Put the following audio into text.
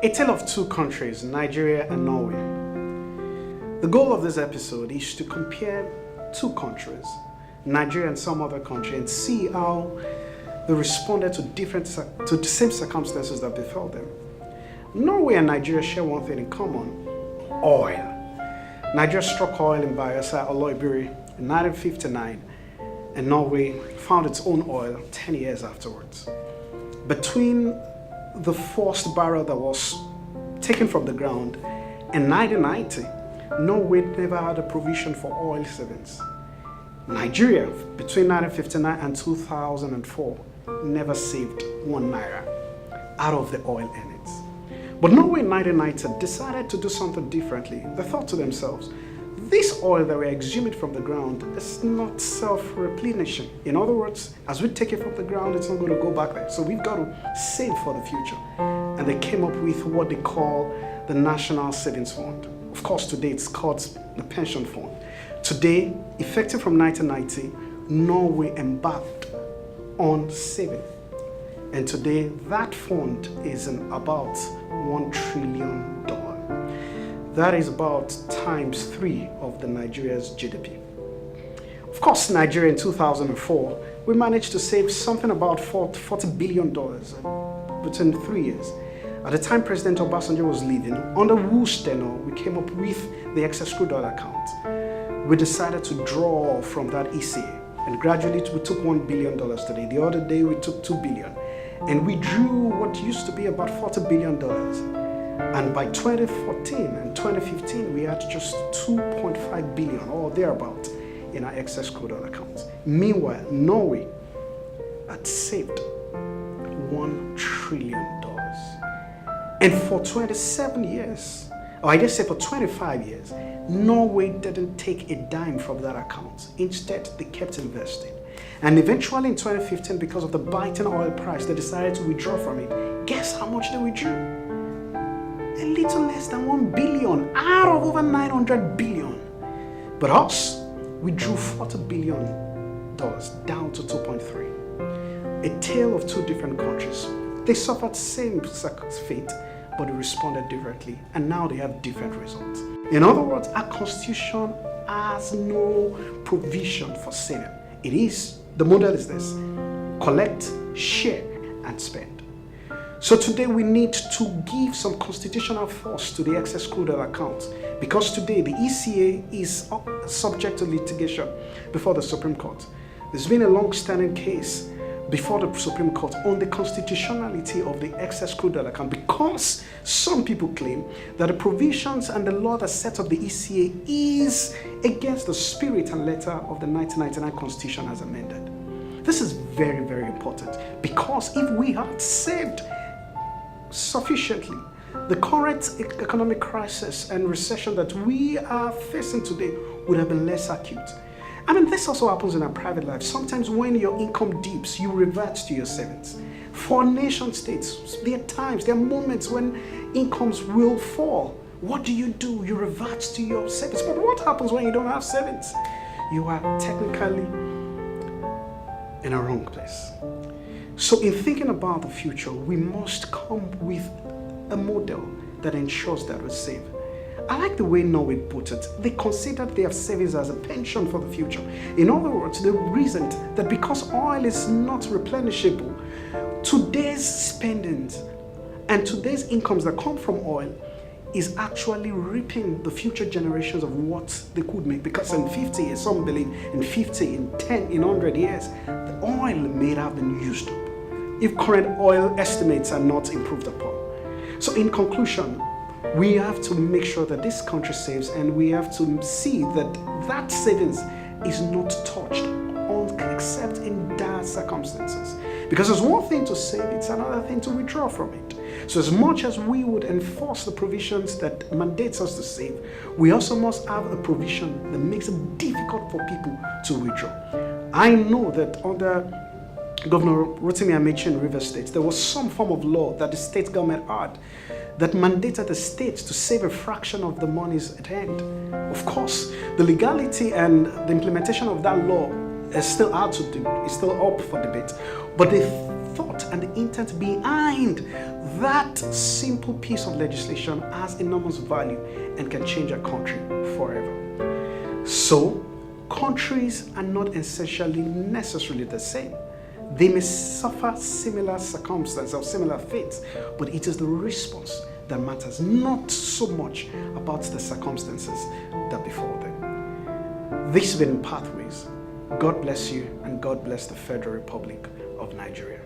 A tale of two countries, Nigeria and Norway. The goal of this episode is to compare two countries, Nigeria and some other country, and see how they responded to the same circumstances that befell them. Norway and Nigeria share one thing in common: oil. Nigeria struck oil in Bayelsa Oloibiri in 1959, and Norway found its own oil 10 years afterwards. Between the first barrel that was taken from the ground in 1990, Norway never had a provision for oil savings. Nigeria, between 1959 and 2004, never saved 1 naira out of the oil earnings. But Norway in 1990 decided to do something differently. They thought to themselves, this oil that we're exhuming from the ground is not self-replenishing. In other words, as we take it from the ground, it's not going to go back there. So we've got to save for the future. And they came up with what they call the National Savings Fund. Of course, today it's called the Pension Fund. Today, effective from 1990, Norway embarked on saving. And today, that fund is in about $1 trillion. That is about times 3 of the Nigeria's GDP. Of course, Nigeria in 2004, we managed to save something about $40 billion within 3 years. At the time President Obasanjo was leaving, under whose tenure we came up with the excess crude oil account. We decided to draw from that ECA, and gradually we took $1 billion today. The other day we took $2 billion, and we drew what used to be about $40 billion. And by 2014 and 2015, we had just 2.5 billion or thereabout in our excess crude oil accounts. Meanwhile, Norway had saved $1 trillion. And for 27 years, or I guess say for 25 years, Norway didn't take a dime from that account. Instead, they kept investing. And eventually in 2015, because of the biting oil price, they decided to withdraw from it. Guess how much they withdrew? A little less than 1 billion out of over 900 billion. But us, we drew $40 billion down to 2.3. A tale of two different countries. They suffered same fate, but they responded differently, and now they have different results. In other words, our constitution has no provision for saving. The model is this: collect, share, and spend. So today we need to give some constitutional force to the excess crude oil account, because today the ECA is subject to litigation before the Supreme Court. There's been a long-standing case before the Supreme Court on the constitutionality of the excess crude oil account, because some people claim that the provisions and the law that sets up the ECA is against the spirit and letter of the 1999 Constitution as amended. This is very, very important, because if we had saved sufficiently, the current economic crisis and recession that we are facing today would have been less acute. I mean, this also happens in our private life. Sometimes when your income dips, you revert to your savings. For nation states, there are moments when incomes will fall. What do? You revert to your savings. But what happens when you don't have savings? You are technically in a wrong place. So in thinking about the future, we must come with a model that ensures that we save. I like the way Norway put it. They considered their savings as a pension for the future. In other words, they reasoned that because oil is not replenishable, today's spendings and today's incomes that come from oil is actually reaping the future generations of what they could make. Because in 50 years, some believe in 50, in 10, in 100 years, the oil may have been used up if current oil estimates are not improved upon. So in conclusion, we have to make sure that this country saves, and we have to see that that savings is not touched except in dire circumstances. Because it's one thing to save, it's another thing to withdraw from it. So as much as we would enforce the provisions that mandates us to save, we also must have a provision that makes it difficult for people to withdraw. I know that under Governor Rotimi Amechi in Rivers State, there was some form of law that the state government had that mandated the states to save a fraction of the monies at hand. Of course, the legality and the implementation of that law is still out to do, is still up for debate. But the thought and the intent behind that simple piece of legislation has enormous value and can change a country forever. So, countries are not essentially necessarily the same. They may suffer similar circumstances or similar fates, but it is the response that matters, not so much about the circumstances that befall them. This has been Pathways. God bless you, and God bless the Federal Republic of Nigeria.